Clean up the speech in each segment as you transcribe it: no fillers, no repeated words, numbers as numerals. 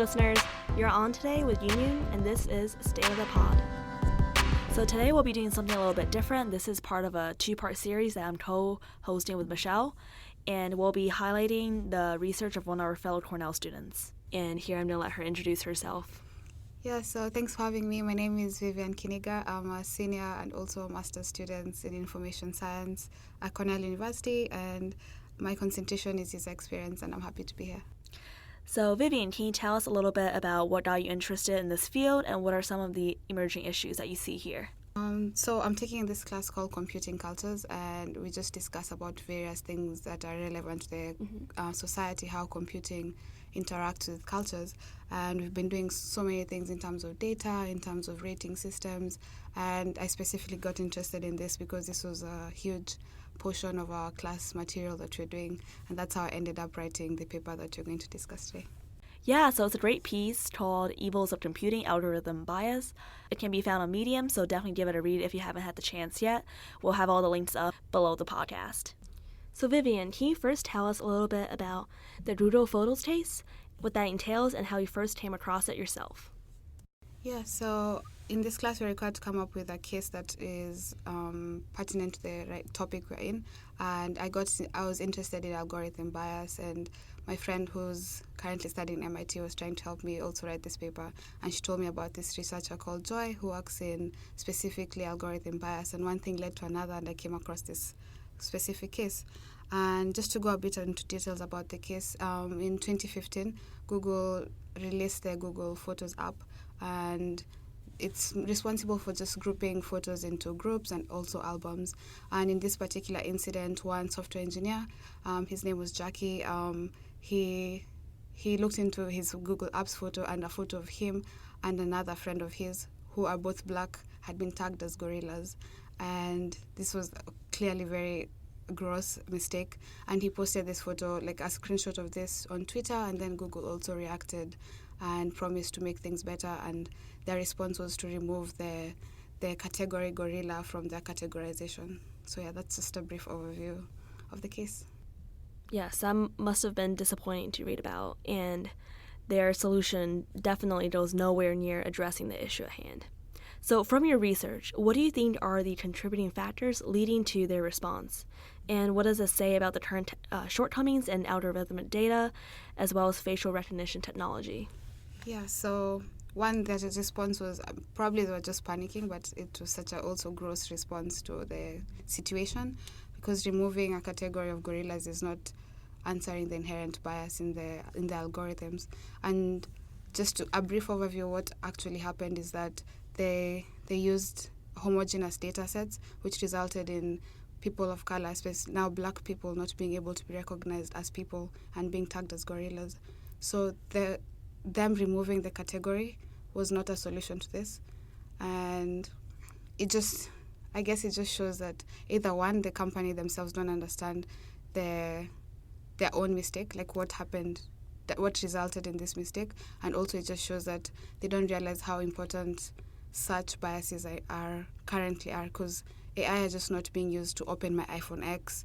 listeners, you're on today with Yunyun, and this is State of the Pod. So today we'll be doing something a little bit different. This is part of a two-part series that I'm co-hosting with Michelle, and we'll be highlighting the research of one of our fellow Cornell students. And here I'm going to let her introduce herself. Yeah, so thanks for having me. My name is Vivian Kiniga. I'm a senior and also a master's student in information science at Cornell University, and my concentration is user experience, and I'm happy to be here. So Vivian, can you tell us a little bit about what got you interested in this field and what are some of the emerging issues that you see here? So I'm taking this class called Computing Cultures, and we just discuss about various things that are relevant to the society, how computing interacts with cultures. And we've been doing so many things in terms of data, in terms of rating systems, and I specifically got interested in this because this was a huge portion of our class material that we're doing, and that's how I ended up writing the paper that you're going to discuss today. Yeah, so it's a great piece called Evils of Computing, Algorithm Bias. It can be found on Medium, so definitely give it a read if you haven't had the chance yet. We'll have all the links up below the podcast. So Vivian, can you first tell us a little bit about the Judo photos taste, what that entails, and how you first came across it yourself? Yeah, so in this class we're required to come up with a case that is pertinent to the right topic we're in, and I was interested in algorithm bias, and my friend who's currently studying MIT was trying to help me also write this paper, and she told me about this researcher called Joy who works in specifically algorithm bias, and one thing led to another, and I came across this specific case. And just to go a bit into details about the case, in 2015 Google released their Google Photos app, and it's responsible for just grouping photos into groups and also albums. And in this particular incident, one software engineer, his name was Jacky, he looked into his Google Apps photo, and a photo of him and another friend of his, who are both black, had been tagged as gorillas. And this was clearly very gross mistake, and he posted this photo, like a screenshot of this, on Twitter, and then Google also reacted and promised to make things better, and their response was to remove the category gorilla from their categorization. So yeah, that's just a brief overview of the case. Yes, that must have been disappointing to read about, and their solution definitely goes nowhere near addressing the issue at hand. So from your research, what do you think are the contributing factors leading to their response? And what does this say about the current shortcomings in algorithmic data, as well as facial recognition technology? Yeah, so one, that response was probably they were just panicking, but it was such a also gross response to the situation, because removing a category of gorillas is not answering the inherent bias in the algorithms. And just a brief overview, what actually happened is that they used homogeneous data sets, which resulted in people of color, especially now black people, not being able to be recognized as people and being tagged as gorillas. So them removing the category was not a solution to this. And I guess it just shows that either one, the company themselves don't understand their own mistake, like what happened, what resulted in this mistake, and also it just shows that they don't realize how important such biases currently are, because AI are just not being used to open my iPhone X.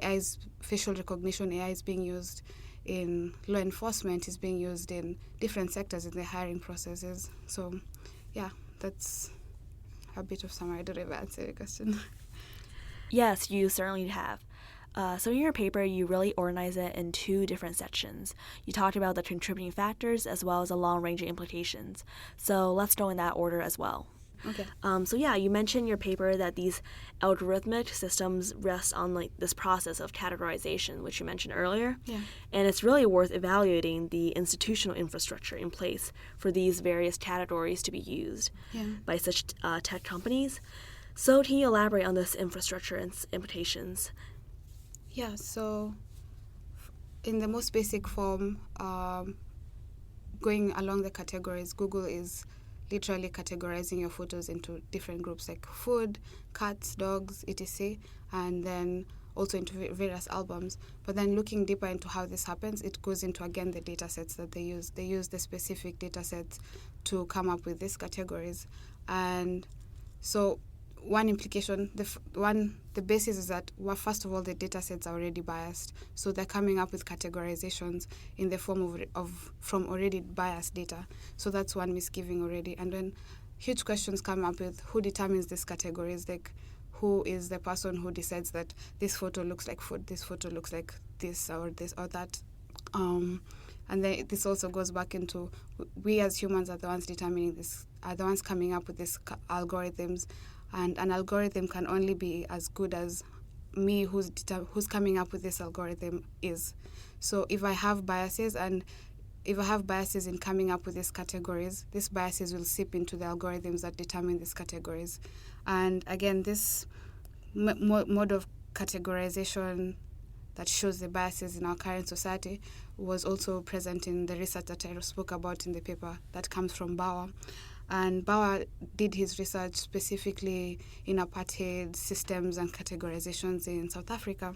AI's facial recognition, AI is being used in law enforcement, is being used in different sectors in the hiring processes. So yeah, that's a bit of summary. I don't know if I answered your question. Yes, you certainly have. So in your paper, you really organize it in two different sections. You talked about the contributing factors as well as the long-ranging implications. So let's go in that order as well. Okay. So yeah, you mentioned in your paper that these algorithmic systems rest on like this process of categorization, which you mentioned earlier. Yeah. And it's really worth evaluating the institutional infrastructure in place for these various categories to be used by such tech companies. So can you elaborate on this infrastructure and its implications? Yeah, so in the most basic form, going along the categories, Google is literally categorizing your photos into different groups like food, cats, dogs, etc., and then also into various albums. But then looking deeper into how this happens, it goes into, again, the data sets that they use. They use the specific data sets to come up with these categories. And so one implication, the basis is that, well, first of all, the data sets are already biased, so they're coming up with categorizations in the form from already biased data. So that's one misgiving already. And then huge questions come up with who determines these categories, like who is the person who decides that this photo looks like food, this photo looks like this or that. And then this also goes back into we as humans are the ones determining this, are the ones coming up with these algorithms, and an algorithm can only be as good as me who's coming up with this algorithm is. So if I have biases in coming up with these categories, these biases will seep into the algorithms that determine these categories. And again, this mode of categorization that shows the biases in our current society was also present in the research that I spoke about in the paper that comes from Bauer. And Bauer did his research specifically in apartheid systems and categorizations in South Africa.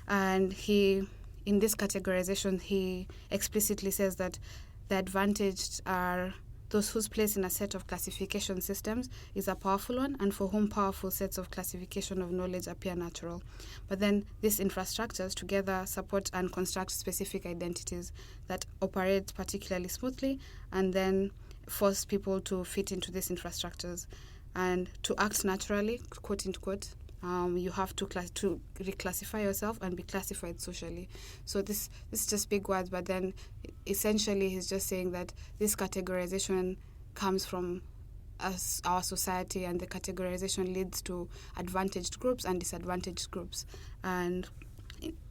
And in this categorization, he explicitly says that the advantaged are those whose place in a set of classification systems is a powerful one, and for whom powerful sets of classification of knowledge appear natural. But then these infrastructures together support and construct specific identities that operate particularly smoothly, and then force people to fit into these infrastructures. And to act naturally, quote unquote, you have to reclassify yourself and be classified socially. So this is just big words, but then essentially he's just saying that this categorization comes from our society, and the categorization leads to advantaged groups and disadvantaged groups. And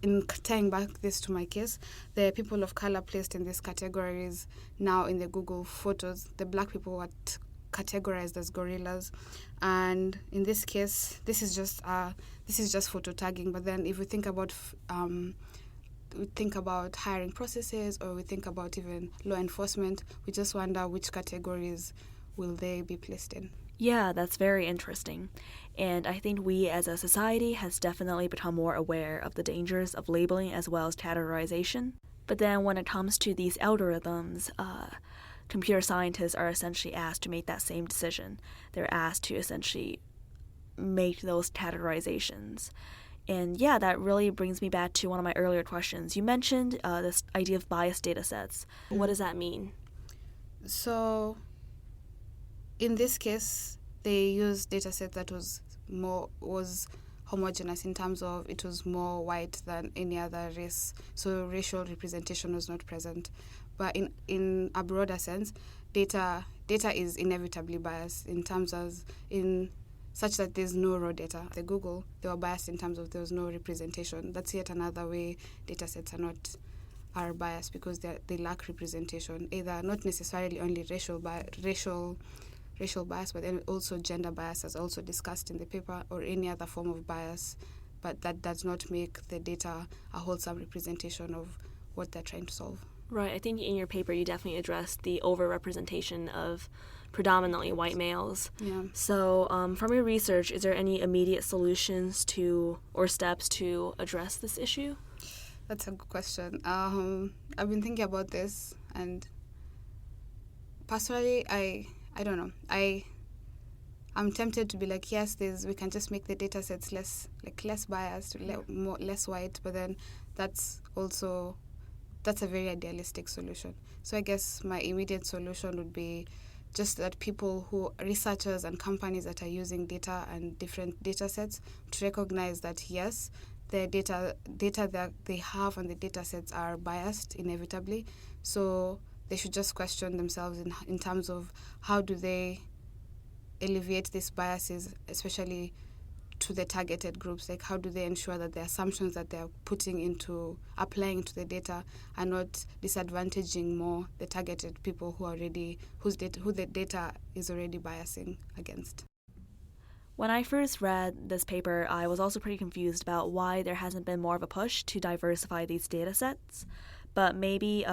in tying back this to my case, the people of color placed in these categories now in the Google photos, the black people were categorized as gorillas, and in this case, this is just photo tagging. But then, if we think about hiring processes, or we think about even law enforcement, we just wonder which categories will they be placed in. Yeah, that's very interesting. And I think we as a society has definitely become more aware of the dangers of labeling as well as categorization. But then when it comes to these algorithms, computer scientists are essentially asked to make that same decision. They're asked to essentially make those categorizations. And yeah, that really brings me back to one of my earlier questions. You mentioned this idea of biased data sets. What does that mean? So in this case, they used data set that was homogeneous in terms of it was more white than any other race. So racial representation was not present. But in a broader sense, data is inevitably biased in terms as in such that there's no raw data. The Google, they were biased in terms of there was no representation. That's yet another way data sets are biased, because they lack representation, either not necessarily only racial bias, but then also gender bias, as also discussed in the paper, or any other form of bias, but that does not make the data a wholesome representation of what they're trying to solve. Right. I think in your paper you definitely addressed the overrepresentation of predominantly white males. Yeah. So from your research, is there any immediate solutions or steps to address this issue? That's a good question. I've been thinking about this, and personally, I don't know. I'm tempted to be like, yes, we can just make the data sets less biased, less white, but then that's a very idealistic solution. So I guess my immediate solution would be just that researchers and companies that are using data and different data sets, to recognize that yes, the data that they have and the data sets are biased inevitably. So they should just question themselves in terms of how do they alleviate these biases, especially to the targeted groups. Like, how do they ensure that the assumptions that they're applying to the data are not disadvantaging more the targeted people who the data is already biasing against. When I first read this paper, I was also pretty confused about why there hasn't been more of a push to diversify these data sets. But maybe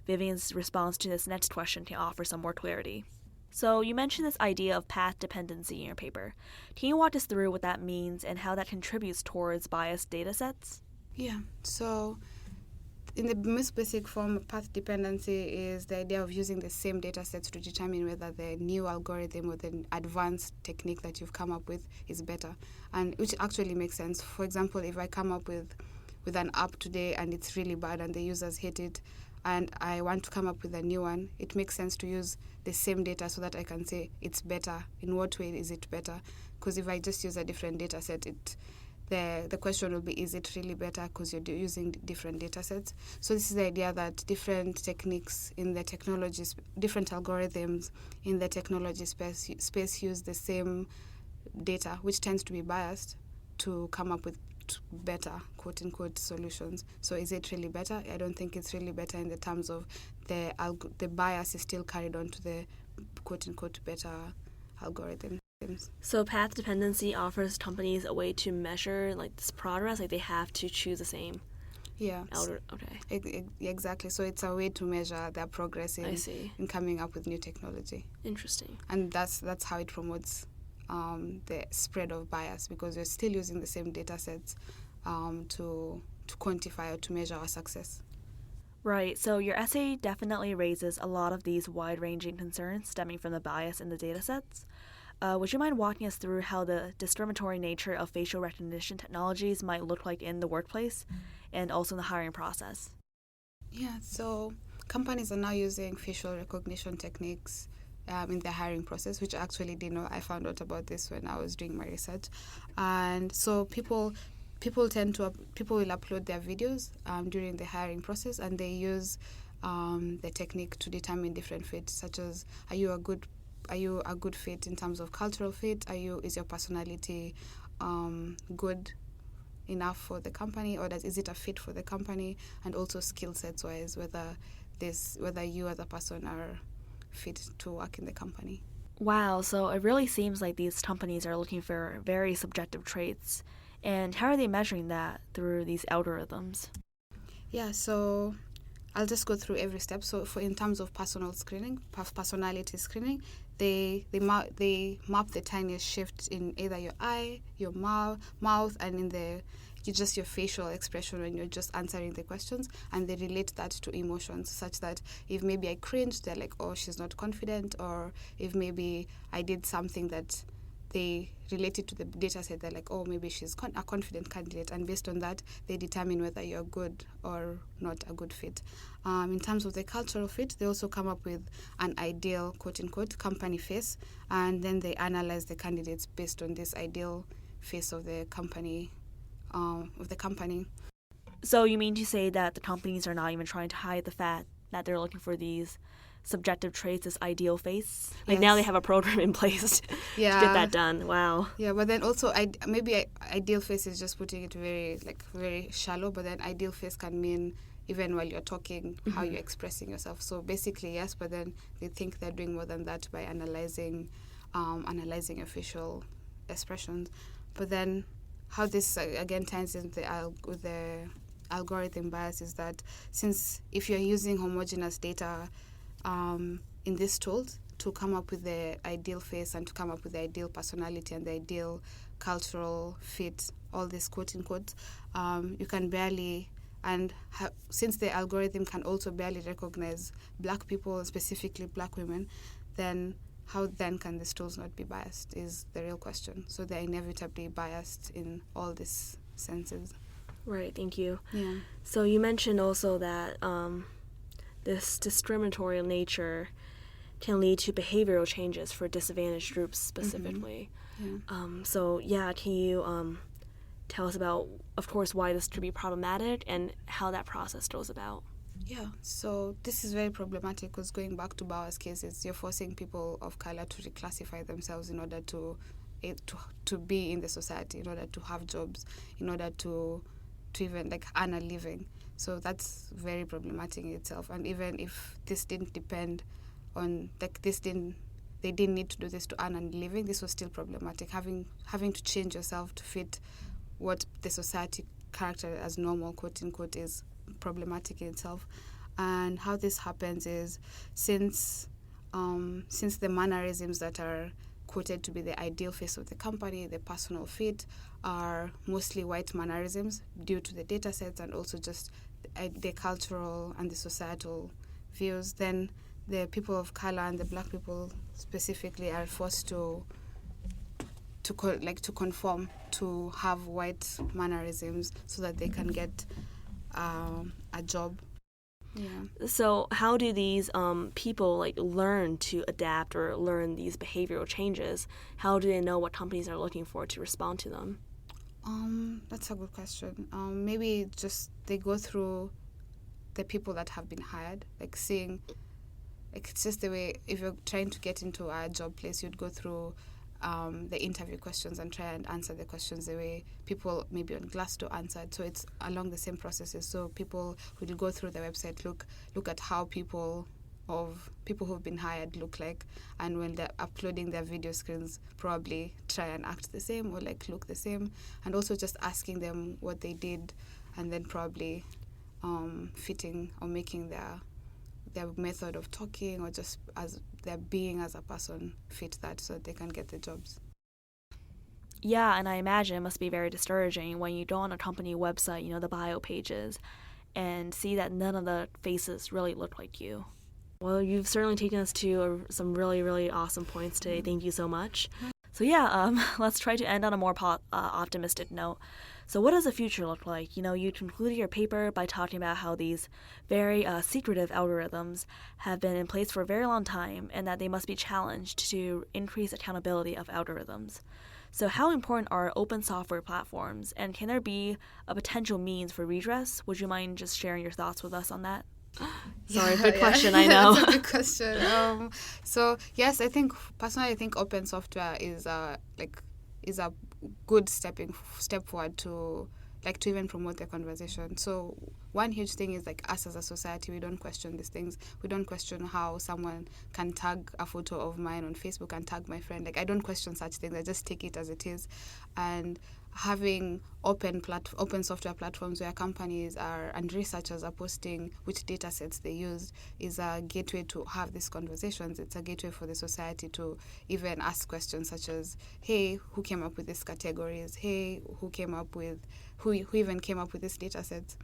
Vivian's response to this next question can offer some more clarity. So you mentioned this idea of path dependency in your paper. Can you walk us through what that means and how that contributes towards biased data sets? Yeah, so In the most basic form, path dependency is the idea of using the same data sets to determine whether the new algorithm or the advanced technique that you've come up with is better, and which actually makes sense. For example, if I come up with an app today and it's really bad and the users hate it, and I want to come up with a new one, it makes sense to use the same data so that I can say it's better. In what way is it better? Because if I just use a different data set, the question will be, is it really better, because you're using different data sets. So this is the idea that different techniques in the technologies, different algorithms in the technology space use the same data, which tends to be biased, to come up with better, quote-unquote, solutions. So is it really better? I don't think it's really better in the terms of the bias is still carried on to the, quote-unquote, better algorithm. So path dependency offers companies a way to measure like this progress, like they have to choose the same. Yeah. Okay. Exactly. So it's a way to measure their progress in coming up with new technology. Interesting. And that's how it promotes the spread of bias, because we're still using the same data sets to quantify or to measure our success. Right. So your essay definitely raises a lot of these wide-ranging concerns stemming from the bias in the data sets. Would you mind walking us through how the discriminatory nature of facial recognition technologies might look like in the workplace and also in the hiring process? Yeah, so companies are now using facial recognition techniques in their hiring process, which I actually didn't know. I found out about this when I was doing my research. And so people will upload their videos during the hiring process, and they use the technique to determine different fits, such as, are you a good fit in terms of cultural fit? Is your personality good enough for the company, or is it a fit for the company? And also skill sets wise, whether you as a person are fit to work in the company. Wow, so it really seems like these companies are looking for very subjective traits. And how are they measuring that through these algorithms? Yeah, so I'll just go through every step. So in terms of personality screening, they map the tiniest shift in either your eye, your mouth, and in just your facial expression when you're just answering the questions, and they relate that to emotions, such that if maybe I cringed, they're like, oh, she's not confident, or if maybe I did something that they related to the data set, they're like, oh, maybe she's a confident candidate, and based on that, they determine whether you're good or not a good fit. In terms of the cultural fit, they also come up with an ideal, quote-unquote, company face, and then they analyze the candidates based on this ideal face of the company. So you mean to say that the companies are not even trying to hide the fact that they're looking for these subjective traits, this ideal face? Like, yes. Now they have a program in place to get that done. Wow. Yeah, but then also ideal face is just putting it very shallow, but then ideal face can mean even while you're talking, how you're expressing yourself. So basically, yes, but then they think they're doing more than that by analyzing your facial expressions. But then how this again ties in with the algorithm bias is that, since if you're using homogeneous data in these tools to come up with the ideal face and to come up with the ideal personality and the ideal cultural fit, all this quote-unquote, you can barely, since the algorithm can also barely recognize Black people, specifically Black women, then how then can these tools not be biased is the real question. So they're inevitably biased in all these senses. Right, thank you. Yeah. So you mentioned also that this discriminatory nature can lead to behavioral changes for disadvantaged groups specifically. Mm-hmm. Yeah. Can you tell us about, of course, why this could be problematic and how that process goes about? Yeah, so this is very problematic because, going back to Bauer's cases, you're forcing people of color to reclassify themselves in order to be in the society, in order to have jobs, in order to even earn a living. So that's very problematic in itself. And even if this didn't depend on they didn't need to do this to earn a living, this was still problematic. Having to change yourself to fit what the society characterizes as normal, quote unquote, is problematic in itself. And how this happens is, since the mannerisms that are quoted to be the ideal face of the company, the personal fit, are mostly white mannerisms due to the data sets and also just the cultural and the societal views, then the people of color and the black people specifically are forced to conform, to have white mannerisms so that they can get a job. Yeah. So how do these people learn to adapt or learn these behavioral changes? How do they know what companies are looking for to respond to them? That's a good question. Maybe just they go through the people that have been hired, seeing, it's just the way, if you're trying to get into a job place, you'd go through the interview questions and try and answer the questions the way people maybe on Glassdoor answered. So it's along the same processes. So people will go through the website, look at how people who've been hired look like, and when they're uploading their video screens, probably try and act the same or look the same, and also just asking them what they did, and then probably fitting or making their method of talking or just as their being as a person fit that, so that they can get the jobs. Yeah, and I imagine it must be very discouraging when you go on a company website, the bio pages, and see that none of the faces really look like you. Well, you've certainly taken us to some really, really awesome points today. Thank you so much. So yeah, let's try to end on a more optimistic note. So what does the future look like? You concluded your paper by talking about how these very secretive algorithms have been in place for a very long time and that they must be challenged to increase accountability of algorithms. So how important are open software platforms, and can there be a potential means for redress? Would you mind just sharing your thoughts with us on that? Sorry, big question, I know. That's a big question. So yes, I think open software is a good step forward to even promote the conversation. So one huge thing is us as a society, we don't question these things. We don't question how someone can tag a photo of mine on Facebook and tag my friend. I don't question such things. I just take it as it is. And having open software platforms where companies and researchers are posting which data sets they use is a gateway to have these conversations. It's a gateway for the society to even ask questions such as, hey, who came up with these categories? Hey, who even came up with these data sets?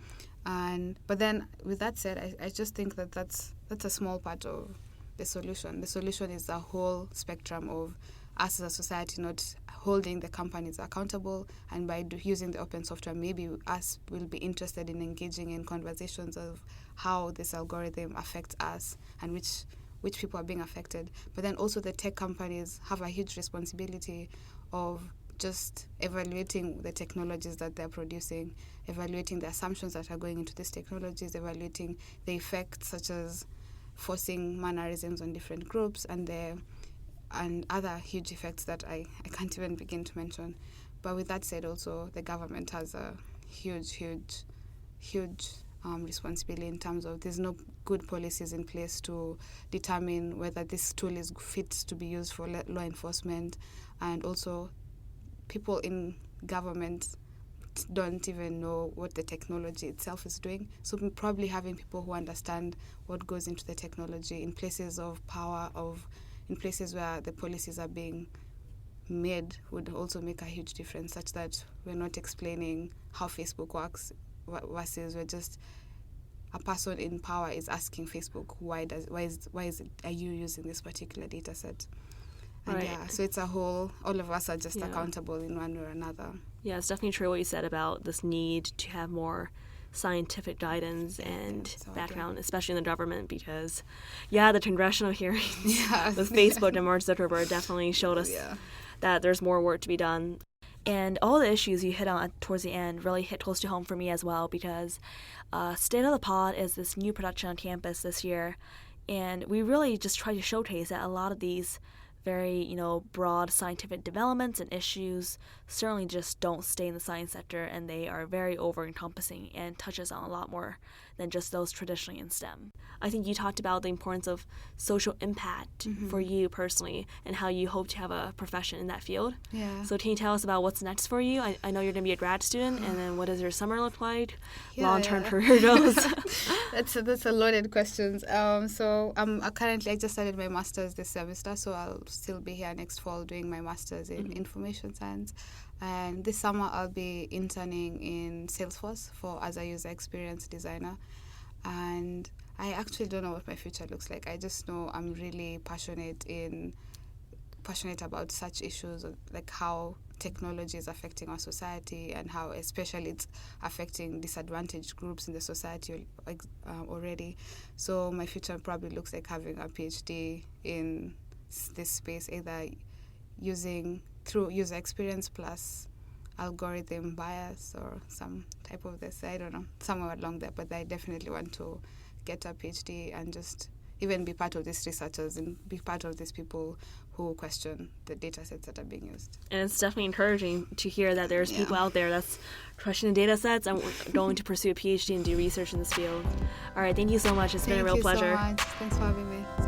But then with that said, I just think that's a small part of the solution. The solution is the whole spectrum of us as a society not holding the companies accountable, and by using the open software, maybe us will be interested in engaging in conversations of how this algorithm affects us and which people are being affected. But then also the tech companies have a huge responsibility of just evaluating the technologies that they're producing, evaluating the assumptions that are going into these technologies, evaluating the effects such as forcing mannerisms on different groups and other huge effects that I can't even begin to mention. But with that said, also the government has a huge responsibility in terms of there's no good policies in place to determine whether this tool is fit to be used for law enforcement, and also people in government don't even know what the technology itself is doing. So probably having people who understand what goes into the technology in places of power, in places where the policies are being made, would also make a huge difference, such that we're not explaining how Facebook works versus we're just a person in power is asking Facebook are you using this particular data set? And right. So it's a whole, all of us are just accountable in one way or another. Yeah, it's definitely true what you said about this need to have more scientific guidance and background, especially in the government, because the congressional hearings with Facebook and Mark Zuckerberg definitely showed us that there's more work to be done. And all the issues you hit on towards the end really hit close to home for me as well, because State of the Pod is this new production on campus this year, and we really just try to showcase that a lot of these very, broad scientific developments and issues certainly just don't stay in the science sector, and they are very over-encompassing and touches on a lot more than just those traditionally in STEM. I think you talked about the importance of social impact for you personally and how you hope to have a profession in that field. Yeah. So can you tell us about what's next for you? I know you're going to be a grad student, and then what does your summer look like? Long-term career goals? That's a loaded question. So currently I just started my master's this semester, so I'll still be here next fall doing my master's in information science. And this summer I'll be interning in Salesforce as a user experience designer. And I actually don't know what my future looks like. I just know I'm really passionate about such issues, like how technology is affecting our society and how especially it's affecting disadvantaged groups in the society already. So my future probably looks like having a PhD in this space, either through user experience plus algorithm bias or some type of this, I don't know, somewhere along there. But I definitely want to get a PhD and just even be part of these researchers and be part of these people who question the data sets that are being used. And it's definitely encouraging to hear that there's people out there that's questioning data sets and going to pursue a PhD and do research in this field. All right, thank you so much. It's been a real pleasure. Thank you so much. Thanks for having me.